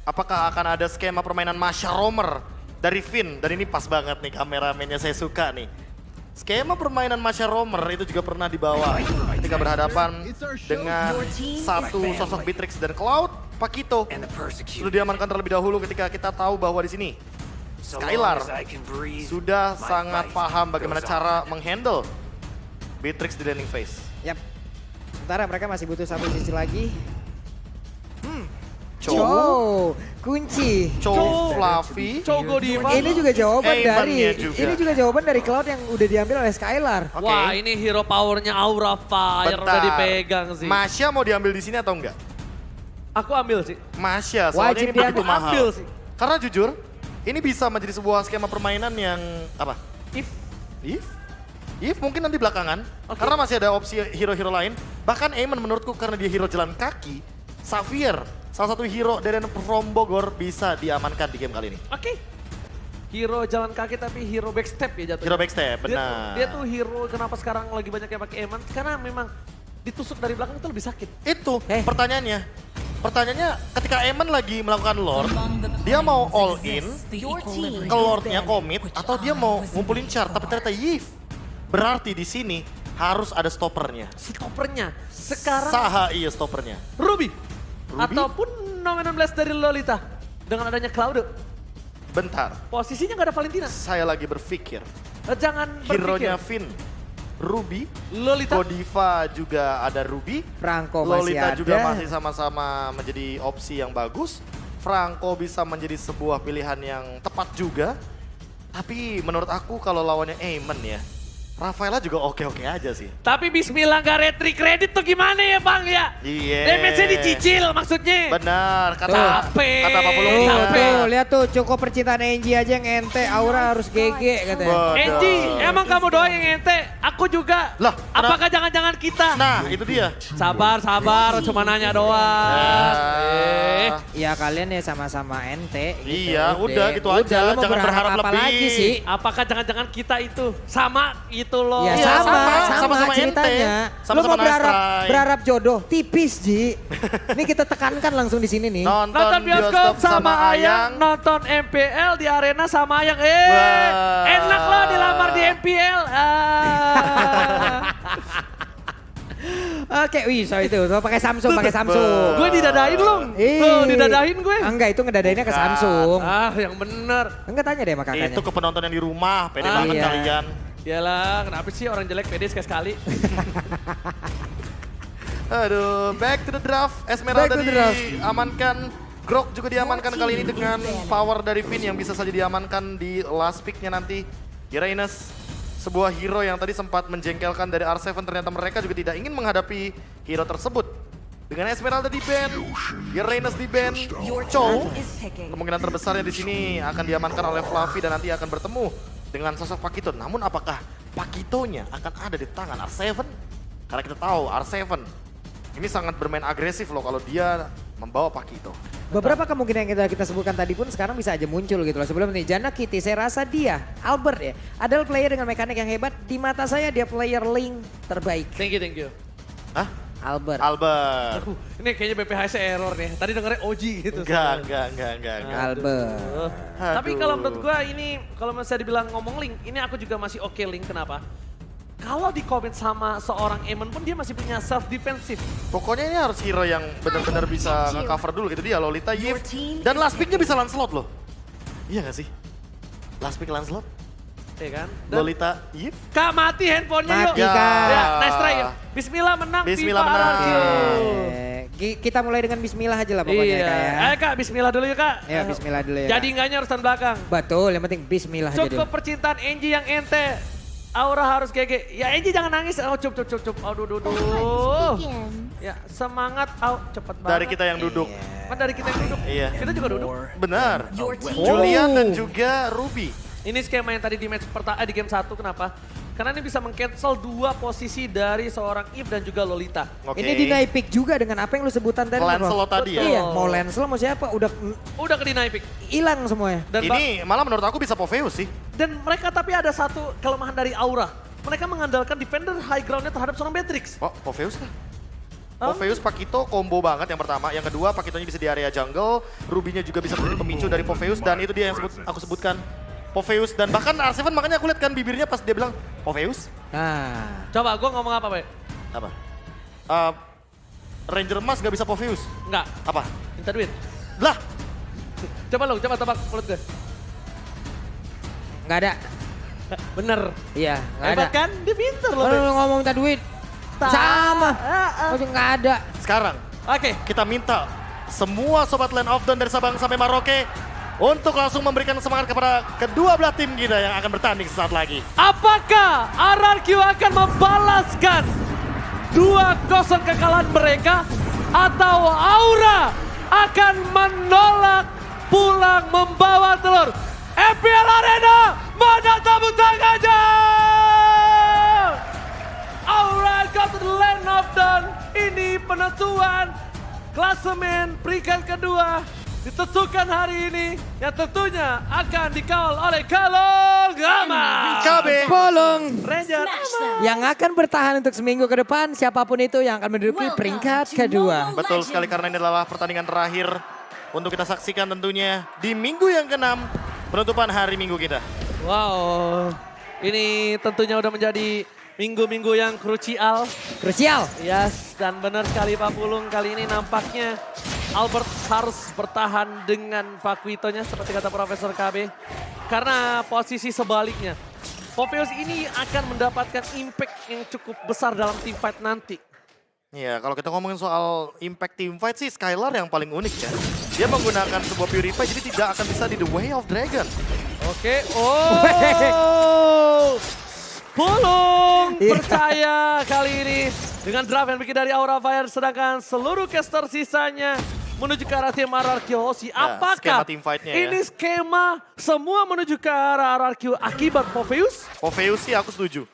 Apakah akan ada skema permainan Masha Romer dari Finn? Dan ini pas banget nih kameramennya saya suka nih. Skema permainan Masha Romer itu juga pernah dibawa ketika berhadapan dengan satu sosok Beatrix dan Cloud, Pakito. Sudah diamankan terlebih dahulu ketika kita tahu bahwa di sini Skylar sudah sangat paham bagaimana cara menghandle Beatrix di landing phase. Yap. Sementara mereka masih butuh satu sisi lagi. Chow, Kunci. Fluffy. Cogo Diva. Ini juga jawaban Aimannya dari juga. ini juga jawaban dari Cloud yang udah diambil oleh Skylar. Oke. Wah ini hero powernya Aura Fire udah dipegang sih. Masha mau diambil di sini atau enggak? Aku ambil sih. Masha, soalnya Wajib ini begitu diambil. mahal. Ambil sih. Karena jujur, ini bisa menjadi sebuah skema permainan yang apa? If If? Yves mungkin nanti belakangan, karena masih ada opsi hero-hero lain. Bahkan Eamon menurutku karena dia hero jalan kaki, Xavier, salah satu hero dari From Bogor bisa diamankan di game kali ini. Oke. Hero jalan kaki tapi hero backstep ya jatuhnya. Hero backstep, benar. Dia tuh hero kenapa sekarang lagi banyak yang pakai Eamon? Karena memang ditusuk dari belakang itu lebih sakit. Itu pertanyaannya. Pertanyaannya ketika Eamon lagi melakukan Lord, dia mau all in ke Lordnya komit atau dia mau ngumpulin char. Tapi ternyata Yves berarti di sini harus ada stoppernya. Stoppernya. Sekarang Saha iya stoppernya. Ruby. Ataupun Nomenon Blast dari Lolita. Dengan adanya Cloud. Bentar, Posisinya nggak ada Valentina. saya lagi berpikir. Jangan Hero-nya berpikir. Finn, Ruby, Lolita. Godiva juga ada Ruby. Franco masih Lolita ada. juga masih sama-sama menjadi opsi yang bagus. Franco bisa menjadi sebuah pilihan yang tepat juga. Tapi menurut aku kalau lawannya Eamon ya, Rafaela juga oke-oke aja sih. Tapi bismillah nggak retri kredit tuh gimana ya bang ya? Iya. Damage-nya dicicil maksudnya. Benar, kata Capek. Pak Pulung. Tuh, Capek. tuh, lihat tuh cukup percintaan Angie aja yang ente, Aura harus GG katanya. Waduh. Angie, emang kamu doang yang ente? Aku juga. Lah, Apakah jangan-jangan kita? Nah, itu dia. Sabar, cuma nanya doang. Ya kalian ya sama-sama ente. Gitu. Iya, udah gitu aja, lo mau jangan berharap apa lebih. lagi sih? Apakah jangan-jangan kita itu sama gitu loh? Ya Iya, sama sama-sama ceritanya. ente. Lo Sama-sama mau Nastrai. berharap jodoh, tipis Ji. Ini kita tekankan langsung di sini nih. Nonton bioskop sama Ayang, nonton MPL di arena sama Ayang. Wah. Enak loh dilamar di MPL. Oke, wih so itu, so pakai Samsung, pakai Samsung. Gue didadain loh. Tuh, didadain gue. Enggak, itu ngedadainnya ke Samsung. Yang bener. Enggak tanya deh sama kakaknya. Itu ke penonton yang di rumah, pede banget iya. kalian. Yalah, kenapa sih orang jelek pede sekali-sekali? Aduh, back to the draft. Esmeralda Back to the draft. diamankan. Grok juga diamankan kali ini dengan power dari Finn yang bisa saja diamankan di last pick-nya nanti. Uranus, sebuah hero yang tadi sempat menjengkelkan dari R7, ternyata mereka juga tidak ingin menghadapi hero tersebut. Dengan Esmeralda di ban, Uranus di ban, Chow kemungkinan terbesarnya di sini akan diamankan oleh Fluffy dan nanti akan bertemu dengan sosok Pakito. Namun apakah Pakitonya akan ada di tangan R7? Karena kita tahu R7 ini sangat bermain agresif loh kalau dia membawa Pakito. Beberapa kemungkinan yang kita sebutkan tadi pun sekarang bisa aja muncul gitu loh. Sebelum ini Jana Kitty, saya rasa dia, Albert ya, adalah player dengan mekanik yang hebat. Di mata saya dia player link terbaik. Thank you. Hah? Albert. Albert. Ini kayaknya BPHS error nih. Tadi dengernya OG gitu. Enggak. Albert. Tapi kalau menurut gue ini, kalau misalnya dibilang ngomong Link, ini aku juga masih oke Link. Kenapa? Kalau di comment sama seorang Eamon pun dia masih punya self defensive. Pokoknya ini harus hero yang benar-benar bisa nge-cover dulu gitu dia. Lolita, Yves, dan last pick-nya bisa Lancelot loh. Iya gak sih? Last pick Lancelot, Ya kan? Dan Lolita, Yves. Kak mati handphonenya yuk. Mati, Kak. Ya, nice try yuk. Bismillah menang. Bismillah FIFA menang. RRQ. Kita mulai dengan bismillah aja lah pokoknya Iya. Kak ya. Ayo Kak, bismillah dulu yuk Kak. Ya bismillah dulu ya. Jadi enggaknya urusan belakang. Betul, yang penting bismillah aja dulu. Cukup percintaan Angie yang ente. Aura harus GG. Ya Angie jangan nangis. Oh cup. Aduh. Ya semangat. Cepet banget. Dari kita yang duduk. Kan dari kita yang duduk. Iya. Kita juga duduk. Benar. Oh. Julian dan juga Ruby. Ini skema yang tadi di match di game 1 kenapa? Karena ini bisa meng-cancel 2 posisi dari seorang Yves dan juga Lolita. Oke. Ini deny pick juga dengan apa yang lu sebutan tadi. Lancelot tadi ya? Iya, mau Lancelot mau siapa Udah ke deny pick. hilang semuanya. Dan Ini malah menurut aku bisa Popheus sih. dan mereka tapi ada satu kelemahan dari Aura. Mereka mengandalkan defender high ground-nya terhadap seorang Beatrix. Oh, Popheus kah? Popheus, Pakito combo banget yang pertama. Yang kedua, Pakitonya bisa di area jungle. Ruby-nya juga bisa menjadi pemicu dari Popheus. Dan itu dia yang aku sebutkan. Popheus. Dan bahkan R7 makanya aku lihat kan bibirnya pas dia bilang Popheus. Nah, Coba gue ngomong apa, Pak? Apa? Ranger Emas gak bisa Popheus. Enggak, Apa? minta duit. Lah, Coba tebak mulut gue. nggak ada. Bener. Iya, nggak ada. Hebat kan? Dia pinter loh. Kalau lu ngomong minta duit, sama. Oh, nggak ada. sekarang Oke. kita minta semua Sobat Land of Dawn dari Sabang sampai Maroke untuk langsung memberikan semangat kepada kedua belah tim kita yang akan bertanding sesaat lagi. Apakah RRQ akan membalaskan 2-0 kekalahan mereka atau Aura akan menolak pulang membawa telur? FPL Arena, mana tepuk tangannya? penentuan klasemen peringkat kedua ditentukan hari ini yang tentunya akan dikawal oleh Kalong Gama. KB. Polong. Ranger. Yang akan bertahan untuk seminggu ke depan, siapapun itu yang akan menduduki peringkat kedua. Betul sekali karena ini adalah pertandingan terakhir untuk kita saksikan tentunya di minggu yang ke-6 penutupan hari minggu kita. Wow, ini tentunya udah menjadi minggu-minggu yang krusial. Krusial. Yes, dan benar sekali Pak Pulung, kali ini nampaknya Albert harus bertahan dengan Pakuitonya seperti kata Profesor KB. Karena posisi sebaliknya, Popeyes ini akan mendapatkan impact yang cukup besar dalam team fight nanti. Iya, kalau kita ngomongin soal impact team fight sih Skylar yang paling unik ya. Dia menggunakan sebuah Purify jadi tidak akan bisa di The Way of Dragon. Oke, oh. Pulung Iya. percaya kali ini dengan draft yang bikin dari Aura Fire, sedangkan seluruh caster sisanya menuju ke arah tim RRQ Hoshi. Ya, Apakah skema team fight-nya ya. ini skema semua menuju ke arah RRQ akibat Popeyes? Popeyes sih aku setuju.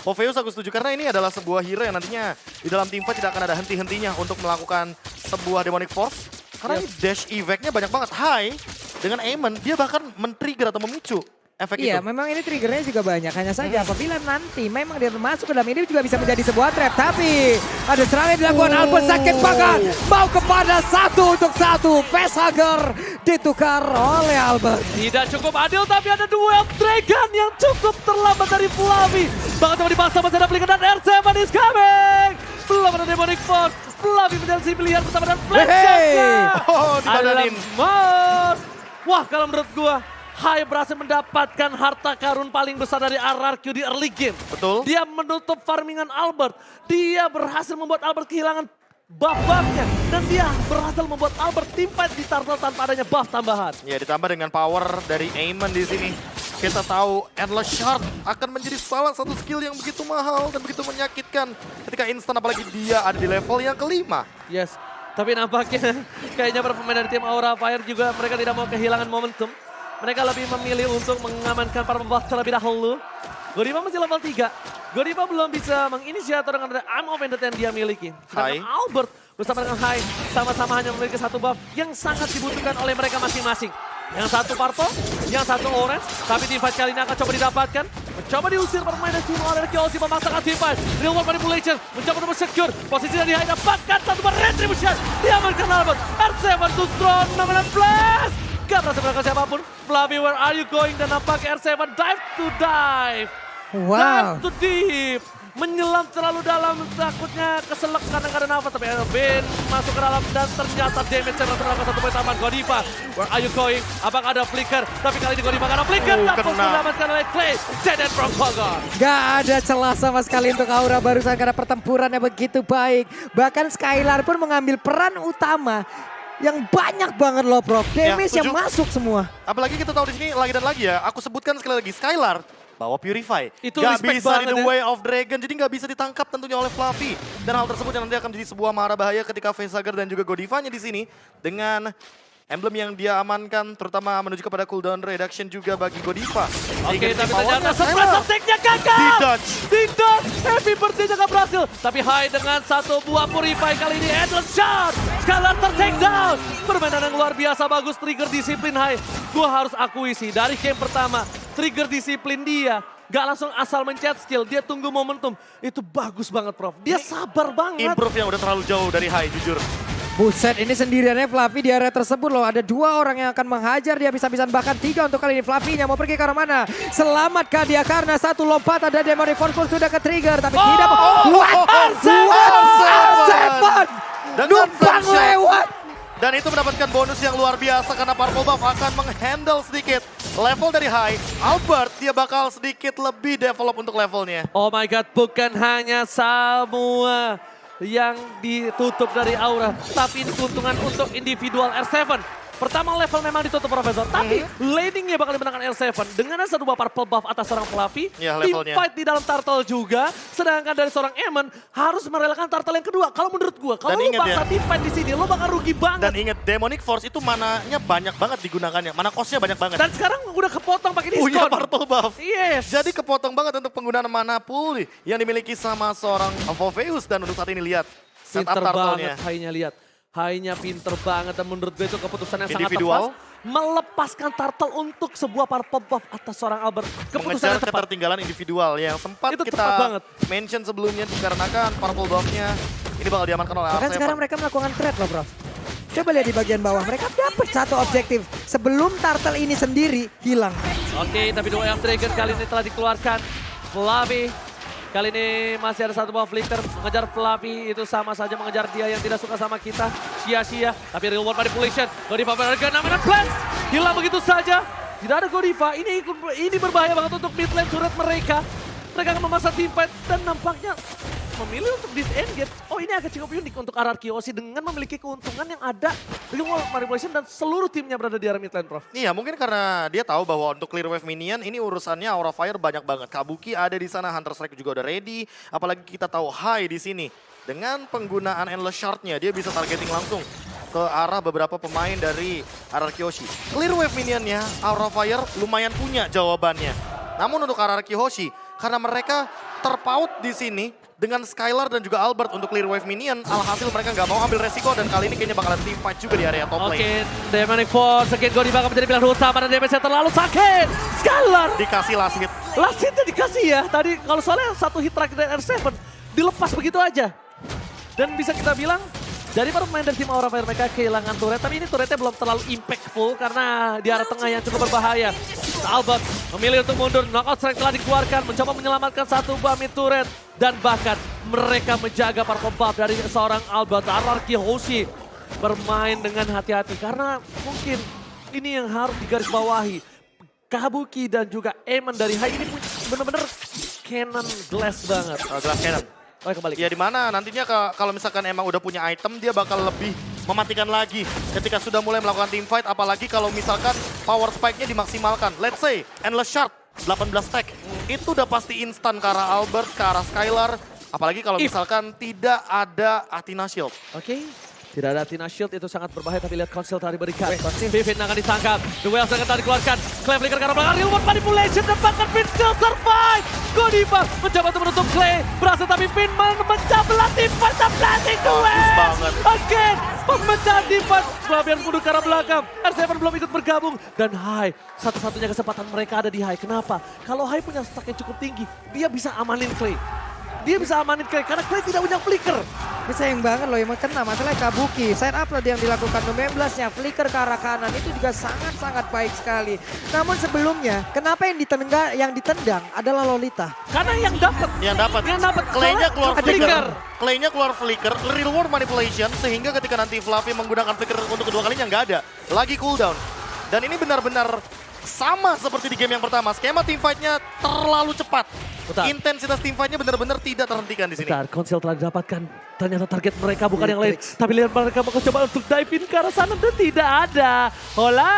Popeyes aku setuju karena ini adalah sebuah hero yang nantinya di dalam team fight tidak akan ada henti-hentinya untuk melakukan sebuah Demonic Force. Karena ini dash evac-nya banyak banget. High dengan Aemon dia bahkan men-trigger atau memicu efek Iya, itu. memang ini triggernya juga banyak. Hanya saja apabila nanti memang dia masuk ke dalam ini juga bisa menjadi sebuah trap. Tapi ada serangan yang dilakukan Albert sakit banget. Mau kepada 1-1. Facehugger ditukar oleh Albert. Tidak cukup adil tapi ada duel Dragon yang cukup terlambat dari Flavi. Bahkan coba dipaksa masih ada Flicker dan R7 is coming. Belum ada Demonic Force. Flavi menjadi pilihan bersama dengan Flash. Oh, dibadanin. Mas. Wah, kalau menurut gua Hai berhasil mendapatkan harta karun paling besar dari RRQ di early game. Betul. Dia menutup farmingan Albert. Dia berhasil membuat Albert kehilangan buff-buffnya. Dan dia berhasil membuat Albert team fight di turtle tanpa adanya buff tambahan. Ya, ditambah dengan power dari Aemon di sini. Kita tahu Endless Shard akan menjadi salah satu skill yang begitu mahal dan begitu menyakitkan ketika instan, apalagi dia ada di level yang kelima. Yes, tapi nampaknya kayaknya para pemain dari tim Aura Fire juga mereka tidak mau kehilangan momentum. Mereka lebih memilih untuk mengamankan para buff terlebih dahulu. Godiva masih level 3. Godiva belum bisa menginisiator dengan Arm of Ended yang dia miliki. Sedangkan Hai. Albert bersama dengan Hai sama-sama hanya memiliki satu buff yang sangat dibutuhkan oleh mereka masing-masing. Yang satu purple, yang satu orange. Tapi team fight kali ini akan coba didapatkan. Mencoba diusir permain dari tim RRQ Hoshi memaksakan team fight. Real world manipulation, mencoba untuk secure. Posisi dari Hai dapatkan satu bar retribution. Diamankan Albert. R7 to Throne, 6 plus. Gak berhasil melakukan siapapun. Flavi, where are you going? Dan nampaknya R7 dive to dive. Wow. Dive to deep. Menyelam terlalu dalam, takutnya keselak karena gak ada nafas. Tapi Ben masuk ke dalam dan ternyata damage yang berhasil melakukan satu poin tambahan. Godiva, where are you going? Apakah ada flicker? Tapi kali ini Godiva gak ada flicker. Dapat kena. mendapatkan oleh Clay. Jaden from Kogon. Gak ada celah sama sekali untuk Aura barusan karena pertempuran yang begitu baik. Bahkan Skylar pun mengambil peran utama yang banyak banget loh Prof. Damage setuju. yang masuk semua. Apalagi kita tahu di sini lagi dan lagi ya. Aku sebutkan sekali lagi, Skylar bawa Purify. Itu Gak respect bisa di banget The ya. Way of Dragon, jadi gak bisa ditangkap tentunya oleh Fluffy. Dan hal tersebut yang nanti akan menjadi sebuah mara bahaya ketika Facehugger dan juga Godivanya di sini. Dengan emblem yang dia amankan, terutama menuju kepada cooldown reduction juga bagi Godiva. Oke, tapi powernya ternyata surprise Skylar attack-nya gagal. di-dodge. Tidak, Heavy Birthday-nya gak berhasil. Tapi Hai dengan satu buah Purify kali ini Endless Shot. Skylar ter-take down. Permainan yang luar biasa bagus, trigger disiplin Hai. Gua harus akui sih, dari game pertama, trigger disiplin dia. Gak langsung asal mencet skill, dia tunggu momentum. Itu bagus banget Prof, dia sabar banget. Improve yang udah terlalu jauh dari Hai, jujur. Buset, ini sendiriannya Fluffy di area tersebut loh. Ada 2 orang yang akan menghajar dia, bisa-bisa bahkan 3 untuk kali ini. Fluffy-nya mau pergi ke arah mana? Selamatkah dia karena satu lompat ada Demonic Force pun sudah ke-trigger. Tapi tidak. What? R7! Dan Numpang Unfriendship. lewat. Dan itu mendapatkan bonus yang luar biasa karena Purple Buff akan menghandle sedikit level dari Hai. Albert dia bakal sedikit lebih develop untuk levelnya. Oh my god, bukan hanya semua yang ditutup dari Aura, tapi ini keuntungan untuk individual R7. Pertama level memang ditutup Profesor, tapi ladingnya bakal dimenangkan R7 dengan satu buah purple buff atas seorang Fluffy. Ya, Team levelnya. fight di dalam turtle juga, sedangkan dari seorang Aemon harus merelakan turtle yang kedua. Kalau menurut gua, kalau Dan lu ingat paksa ya. team fight di sini, lu bakal rugi banget. Dan ingat Demonic Force itu mananya banyak banget digunakannya. Mana cost-nya banyak banget. Dan sekarang udah kepotong pakai Punya diskon. Purple Buff. Yes. Jadi kepotong banget untuk penggunaan mana pool yang dimiliki sama seorang Popeyes. Dan untuk saat ini lihat, Setup Pinter turtle-nya. banget Hai-nya, lihat. Hai-nya pinter banget dan menurut gue itu keputusan yang sangat Individual. tepat. Melepaskan turtle untuk sebuah purple buff atas seorang Albert. Keputusan Mengejar yang tepat. ketertinggalan individual yang sempat Itu kita tepat banget. mention sebelumnya dikarenakan purple buff-nya ini bakal diamankan oleh Bahkan R7. sekarang mereka melakukan trade loh bro. Coba lihat di bagian bawah, mereka dapat satu objektif sebelum turtle ini sendiri hilang. Oke, tapi dua yang Dragon kali ini telah dikeluarkan. Fluffy kali ini masih ada satu buah flicker. Mengejar Fluffy itu sama saja mengejar dia yang tidak suka sama kita. Sia-sia, tapi real world manipulation. Godiva berharga 6 plans. Hilang begitu saja. Tidak ada Godiva, ini berbahaya banget untuk mid lane turret mereka. Mereka akan memasang teamfight dan nampaknya memilih untuk disengage. Oh, ini agak cukup unik untuk RRQ Aussie dengan memiliki keuntungan yang ada real world manipulation dan seluruh timnya berada di area mid lane, Prof. Iya, mungkin karena dia tahu bahwa untuk clear wave minion ini urusannya Aura Fire banyak banget. Kabuki ada di sana, Hunter Strike juga udah ready. Apalagi kita tahu Hai di sini. Dengan penggunaan Endless Shard-nya, dia bisa targeting langsung ke arah beberapa pemain dari RRQ Hoshi. Clear wave minionnya, Aura Fire lumayan punya jawabannya. Namun untuk RRQ Hoshi, karena mereka terpaut di sini dengan Skylar dan juga Albert untuk clear wave minion, alhasil mereka nggak mau ambil resiko dan kali ini kayaknya bakalan team fight juga di area top lane. Oke, Demonic Force, again Godiva akan menjadi pilihan utama dan damage-nya terlalu sakit. Skylar, Dikasih last hit. last hitnya dikasih ya. Tadi kalau soalnya satu hit terakhir dari R7 dilepas begitu aja. Dan bisa kita bilang, dari para pemain dari tim Aura Fire mereka kehilangan turret, tapi ini turretnya belum terlalu impactful karena di arah tengah yang cukup berbahaya. Albert memilih untuk mundur, knockout strike telah dikeluarkan, mencoba menyelamatkan satu buah mid turret. Dan bahkan mereka menjaga purple buff dari seorang Albert. RRQ Hoshi bermain dengan hati-hati karena mungkin ini yang harus digarisbawahi. Kabuki dan juga Eamon dari Hai ini benar-benar cannon glass banget. Glass cannon. Oh, kembali. Ya di mana nantinya kalau misalkan emang udah punya item dia bakal lebih mematikan lagi ketika sudah mulai melakukan team fight, apalagi kalau misalkan power spike-nya dimaksimalkan. Let's say Endless Shard 18 stack itu udah pasti instan ke arah Albert, ke arah Skylar, apalagi kalau misalkan tidak ada Athena Shield. Oke. Tidak ada Athena Shield, itu sangat berbahaya, tapi lihat Conceal tadi berikan. Vivin akan ditangkap. The Wells akan tadi dikeluarkan. Clay flicker ke arah belakang, real world manipulation dan bahkan Finn still survive. Godiva mencoba untuk menutup Clay. Berhasil tapi Finn memecah belah teamfight dan blasting the Wells. banget. Again, pemecah teamfight. Flavian mundur ke arah belakang. R7 belum ikut bergabung. Dan Hai, satu-satunya kesempatan mereka ada di Hai. Kenapa? Kalau Hai punya stack yang cukup tinggi, dia bisa amanin Clay. Dia bisa amanin Clay karena Clay tidak punya flicker. Tapi sayang banget loh yang kena masalahnya Kabuki. Side up tadi yang dilakukan Memblast-nya, flicker ke arah kanan itu juga sangat-sangat baik sekali. Namun sebelumnya, kenapa yang ditendang adalah Lolita? Karena yang dapat. Yang dapat Clay-nya keluar flicker. Clay-nya keluar flicker, real world manipulation sehingga ketika nanti Fluffy menggunakan flicker untuk kedua kalinya nggak ada. Lagi cooldown. Dan ini benar-benar sama seperti di game yang pertama. Skema teamfight-nya terlalu cepat. Bentar. Intensitas teamfight-nya benar-benar tidak terhentikan di sini. Bentar, Conceal telah didapatkan. Ternyata target mereka bukan yang lain. Tapi lihat mereka mau coba untuk dive in ke arah sana dan tidak ada. Hola,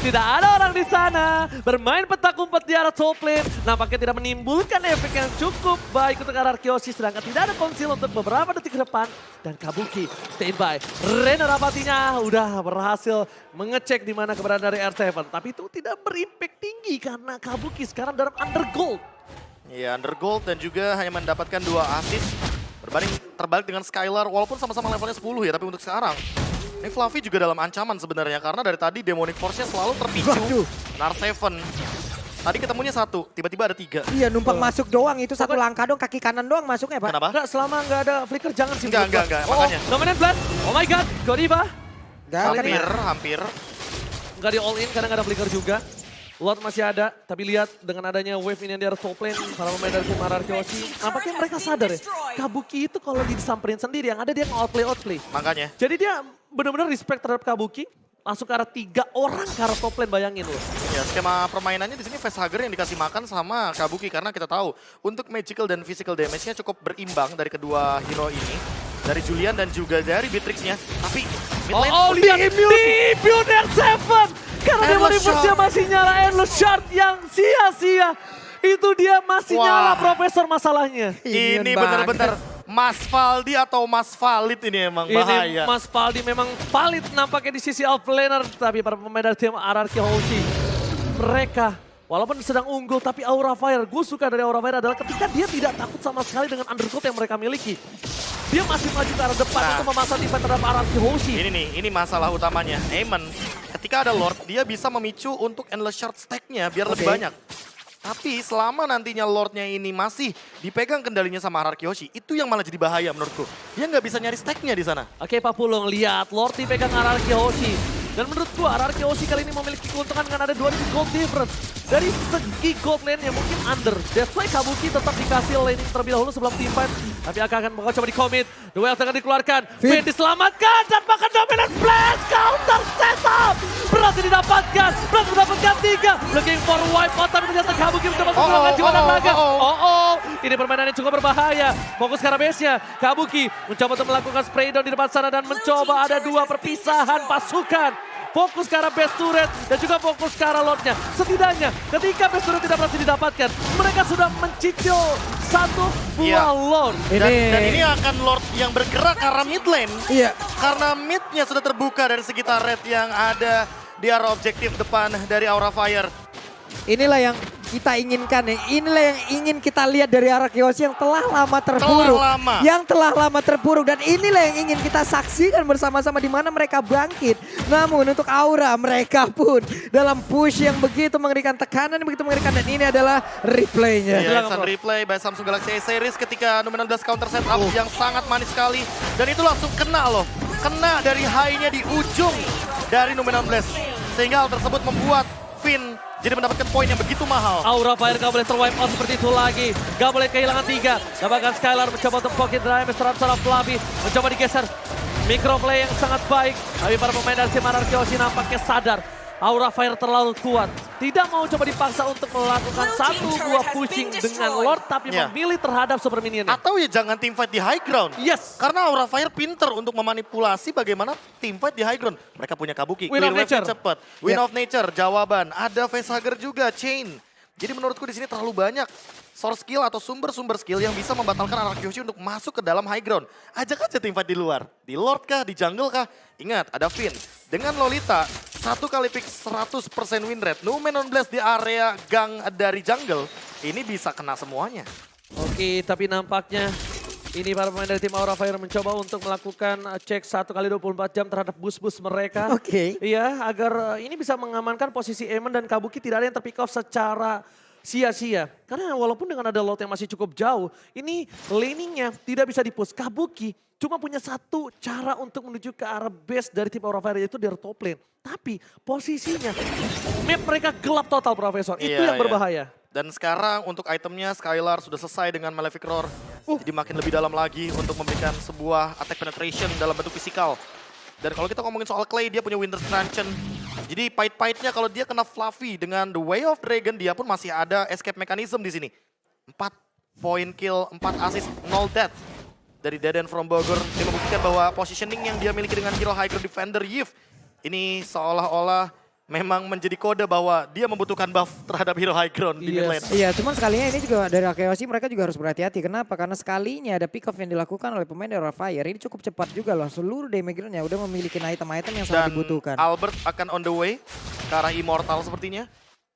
tidak ada orang di sana. Bermain petak umpet di arah top lane. Nampaknya tidak menimbulkan efek yang cukup baik untuk RRQ Hoshi. Sedangkan tidak ada Conceal untuk beberapa detik ke depan. Dan Kabuki standby. Rena Rapatinya udah berhasil mengecek di mana keberadaan dari R7. Tapi itu tidak berimpact tinggi karena Kabuki sekarang dalam undergold. Iya, undergold dan juga hanya mendapatkan 2 assist. Terbalik dengan Skylar, walaupun sama-sama levelnya 10 ya, tapi untuk sekarang. Ini Fluffy juga dalam ancaman sebenarnya, karena dari tadi Demonic Force-nya selalu terpicu. Nar7. Tadi ketemunya 1, tiba-tiba ada 3. Iya numpang masuk doang, itu satu langkah dong, kaki kanan doang masuknya Pak. Kenapa? Enggak, selama nggak ada flicker jangan sih. Enggak, makanya. Dominant Blast, oh my god, Godiva. Hampir. Nggak di all in karena nggak ada flicker juga. Lord masih ada, tapi lihat dengan adanya wave ini yang di arah top lane, para pemain dari tim RRQ Hoshi, nampaknya mereka sadar ya, Kabuki itu kalau disamperin sendiri, yang ada dia nge-outplay. Makanya. Jadi dia benar-benar respect terhadap Kabuki, masuk ke arah 3 orang ke arah top lane, bayangin loh. Ya, skema permainannya di sini Facehugger yang dikasih makan sama Kabuki, karena kita tahu untuk magical dan physical damage-nya cukup berimbang dari kedua hero ini. Dari Julian dan juga dari Beatrix-nya, tapi mid lane lihat di R7! Karena Demonic Force-nya masih nyala Endless Shard yang sia-sia. Itu dia masih nyala Profesor masalahnya. Ini benar-benar Mas Valdi atau Mas Valid ini emang bahaya. Ini Mas Valdi memang valid nampaknya di sisi off-laner. Tapi para pemain dari tim RRQ Hoshi, mereka walaupun sedang unggul tapi Aura Fire, gue suka dari Aura Fire adalah ketika dia tidak takut sama sekali dengan undergold yang mereka miliki. dia masih maju ke arah depan untuk memasang defense terhadap Araki Hoshi. Ini masalah utamanya. Eamon, ketika ada Lord, dia bisa memicu untuk endless shard stack-nya biar lebih banyak. Tapi selama nantinya Lordnya ini masih dipegang kendalinya sama Araki Hoshi, itu yang malah jadi bahaya menurutku. Dia nggak bisa nyari stack-nya di sana. Oke, Pak Pulung, lihat Lord dipegang Araki Hoshi. Dan menurut gua Araki Hoshi kali ini memiliki keuntungan dengan ada 2000 gold difference. Dari segi gold lane yang mungkin under. That's why Kabuki tetap dikasih laning terlebih dahulu sebelum teamfight. Tapi akan coba di-commit. Duel akan dikeluarkan. Finn diselamatkan dan bahkan dominant blast. Counter setup. Berhasil didapatkan. Berhasil mendapatkan 3. Looking for wipe out. Tapi ternyata Kabuki mencoba menggunakan jiwa dan laga. Ini permainan yang cukup berbahaya. Fokus ke arah base-nya. Kabuki mencoba untuk melakukan spray down di depan sana dan mencoba ada 2 perpisahan pasukan. Fokus ke arah base turret dan juga fokus ke arah Lordnya. Setidaknya ketika base turret tidak berhasil didapatkan, mereka sudah mencicil 1 buah Lord. Dan ini akan Lord yang bergerak ke arah mid lane. Karena midnya sudah terbuka dari sekitar red yang ada di arah objektif depan dari Aura Fire. Inilah yang kita inginkan ya. Inilah yang ingin kita lihat dari Araki Hoshi yang telah lama terpuruk. Yang telah lama terpuruk. Dan inilah yang ingin kita saksikan bersama-sama di mana mereka bangkit. Namun untuk Aura mereka pun dalam push yang begitu mengerikan, tekanan yang begitu mengerikan. Dan ini adalah replaynya. Instant replay by Samsung Galaxy A series ketika Numen 16 counter setup yang sangat manis sekali. Dan itu langsung kena loh. Kena dari high-nya di ujung dari Numen 16. Sehingga hal tersebut membuat Finn jadi mendapatkan poin yang begitu mahal. Aura Fire gak boleh terwipe out seperti itu lagi. Gak boleh kehilangan 3. Dapatkan Skylar mencoba untuk pocket drive. Terhadap salah Fluffy. Mencoba digeser. Microplay yang sangat baik. Tapi para pemain dari tim Araki Hoshi nampaknya sadar. Aura Fire terlalu kuat. Tidak mau coba dipaksa untuk melakukan 1 buah pushing dengan Lord. Tapi memilih terhadap super minion. Atau ya jangan teamfight di high ground. Yes. Karena Aura Fire pinter untuk memanipulasi bagaimana teamfight di high ground. Mereka punya Kabuki. Win of Nature. Cepat. Win of Nature, jawaban. Ada Facehugger juga, Chain. Jadi menurutku di sini terlalu banyak source skill atau sumber-sumber skill yang bisa membatalkan Araki Hoshi untuk masuk ke dalam high ground. Ajak aja teamfight di luar. Di Lord kah, di jungle kah? Ingat, ada Finn. Dengan Lolita, 1 kali pick 100% win rate. Numen 16 di area gang dari jungle, ini bisa kena semuanya. Oke, tapi nampaknya ini para pemain dari tim Aura Fire mencoba untuk melakukan cek 1 kali 24 jam terhadap bus-bus mereka. Iya, agar ini bisa mengamankan posisi Eamon dan Kabuki tidak ada yang terpick off secara sia-sia. Karena walaupun dengan ada Lord yang masih cukup jauh, ini laningnya tidak bisa di-push. Kabuki cuma punya 1 cara untuk menuju ke arah base dari tim Aura Fire, yaitu dari top lane. Tapi posisinya, map mereka gelap total, Profesor. Itu yang berbahaya. Dan sekarang untuk itemnya Skylar sudah selesai dengan Malefic Roar. Jadi makin lebih dalam lagi untuk memberikan sebuah attack penetration dalam bentuk fisikal. Dan kalau kita ngomongin soal Clay, dia punya Winter Truncheon. Jadi pahit-pahitnya kalau dia kena Fluffy dengan The Way of Dragon, dia pun masih ada escape mechanism di sini. 4 point kill, 4 assist, 0 death. Dari Dead from Bogor, dia membuktikan bahwa positioning yang dia miliki dengan hero high ground defender Yves, ini seolah-olah memang menjadi kode bahwa dia membutuhkan buff terhadap hero high ground di mid lane. Iya, cuman sekalinya ini juga dari Araki Hoshi mereka juga harus berhati-hati. Kenapa? Karena sekalinya ada pick off yang dilakukan oleh pemain dari Aura Fire. Ini cukup cepat juga loh. Seluruh damage-nya udah memiliki item-item yang sangat dibutuhkan. Albert akan on the way ke arah Immortal sepertinya.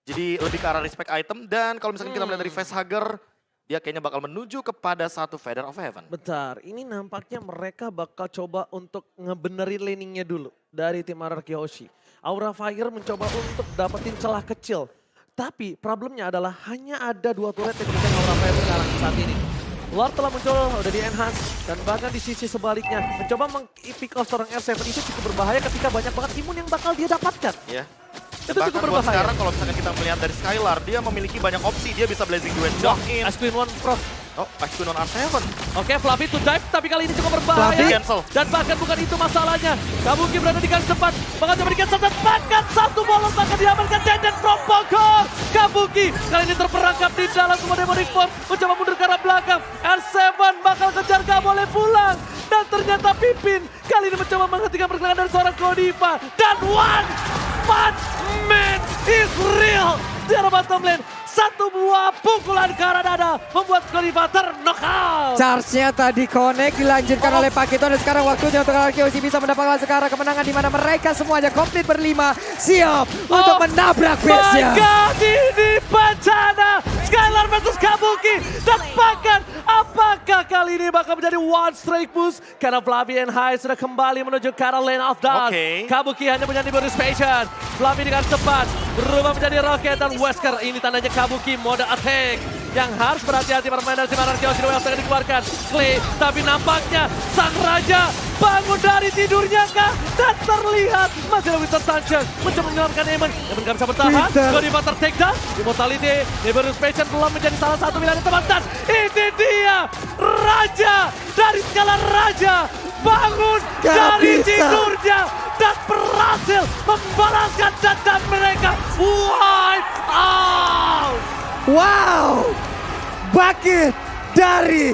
Jadi lebih ke arah respect item. Dan kalau misalkan kita melihat dari Facehugger, dia kayaknya bakal menuju kepada 1 Feather of Heaven. Bentar, ini nampaknya mereka bakal coba untuk ngebenerin laningnya dulu dari tim Araki Hoshi. Aura Fire mencoba untuk dapetin celah kecil. Tapi problemnya adalah hanya ada 2 turret yang dipegang Aura Fire sekarang saat ini. Lord telah muncul, udah di-enhance. Dan bahkan di sisi sebaliknya, mencoba meng-pick off seorang R7 itu cukup berbahaya ketika banyak banget imun yang bakal dia dapatkan. Iya. Itu Bahkan cukup buat berbahaya. sekarang kalau misalkan kita melihat dari Skylar, dia memiliki banyak opsi. Dia bisa Blazing Duet, Jump In. Ice Queen 1 Prof. Oh, Ice Queen on R7. Oke, Fluffy to dive, tapi kali ini cukup berbahaya. Cancel. Dan bahkan bukan itu masalahnya. Kabuki berada di garis depan. Bahkan coba di-cancel dan bahkan 1 bolong bahkan diamankan Dead from Bogor. Kabuki kali ini terperangkap di dalam semua demonic form. Mencoba mundur ke arah belakang. R7 bakal kejar, gak boleh pulang. Dan ternyata Pipin kali ini mencoba menghentikan pergerakan dari seorang Godiva. Dan One Punch Man is real. Di arah bottom lane. 1 buah pukulan ke arah dada membuat Godiva ter-knockout. Charge-nya tadi connect dilanjutkan oleh Pakito dan sekarang waktunya untuk Araki Hoshi bisa mendapatkan sekarang kemenangan di mana mereka semuanya komplit berlima siap untuk menabrak base-nya. My God, ini bencana. Skylar versus Kabuki dan bahkan Apakah kali ini bakal menjadi one straight push? Karena Fluffy and Hai sudah kembali menuju ke arah lane of dark. Oke. Kabuki hanya punya bonus passion. Fluffy dengan cepat berubah menjadi roket dan Wesker. Ini tandanya Kabuki mode attack. Yang harus berhati-hati bermain dari tim Anarchy Ocean Wave akan dikeluarkan. Clay, tapi nampaknya Sang Raja bangun dari tidurnya kah? Dan terlihat masih ada Winter Sunshine mencoba menyelamatkan Eamon. Eamon gak bisa bertahan. Godiva tertakedown. Immortality, Liberus Passion belum menjadi salah satu pilihan yang tepat. Dan ini dia Raja dari skala Raja. Bangun dari tidurnya. Dan berhasil membalaskan dendam mereka. Wipe out. Wow, bangkit dari